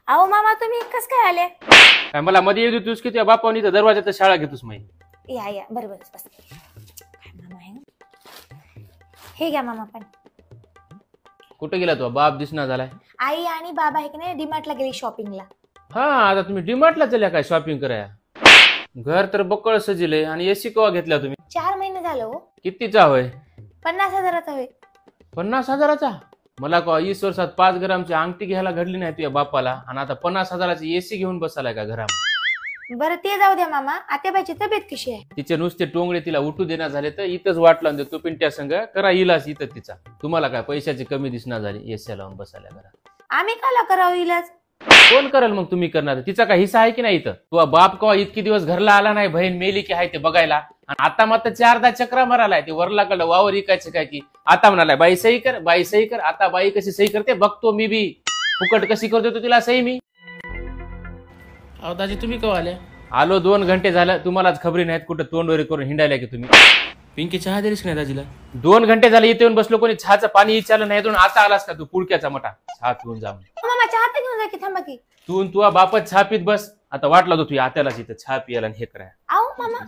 अहो मामा तुम्ही कस काय आले? काय मला मध्ये येऊ देतोस की त्या बापावनी तर दरवाजात शाळा घेतोस माहिती? या बरोबर बस. काय मामा आहे? हे घ्या मामा पण. कुठे गेला तो बाप दिसना झालाय? आई आणि बाबा आहे की नाही डीमार्टला गेली शॉपिंगला. हा आता तुम्ही डीमार्टला चल्या काय शॉपिंग कराया? घर तर बक्कळ सजिले आणि एसी कवा घेतला तुम्ही? 4 महिने झालं हो. कितीचा होय? 50,000चा होय. 50,000चा? मला का 20 वर्षात 5 ग्रामची अंगठी घ्यायला घडली नाही तुझ्या बापाला आणि आता 50,000ची एसी घेऊन बसालाय का घरामध्ये? बरं ते जाऊ द्या मामा. आत्याबाईची तब्येत कशी आहे? तिचे नुसते टोंगडे तिला उठू देणार झाले तर इथंच वाट लावून देतो पिंट्या संघ करा इलाज इथं तिचा. तुम्हाला काय पैशाची कमी दिसणार झाली एसी लावून बसायला घरात? आम्ही काला करावं इलाज? कोण करेल मग? तुम्ही करणार? तिचा काय हिस्सा आहे की नाही इथं? तुझा बाप कवा इतकी दिवस घरला आला नाही, बहीण मेली की आहे ते बघायला, आणि आता मात्र 4दा चक्रा मारालाय ते वरलाकडं वावर इकायचं काय की आता म्हणालाय बाई सही कर, बाई सही कर. आता बाई कशी सही करते बघतो मी बी, फुकट कशी करतो तिला सही मी. अहो दाजी तुम्ही कवा आल्या? आलो 2 घंटे झालं, तुम्हालाच खबरी नाहीत कुठं तोंडवरी करून हिंडायला की तुम्ही. पिंकी चहा दिलीस की नाही दाजीला? 2 घंटे झाले इथे येऊन बसलो, कोणी चहाचं पाणी विचारलं नाही. आता आलास का तू पुडक्याचा मोठा चहा पिऊन जा. मामा चहा तर घेऊन जा की. थांबा की. तू तुझा बापच चहा पित बस. आता वाटला तो तुझ्या आत्यालाच इथं चहा पियाला हे कराय. अहो मामा.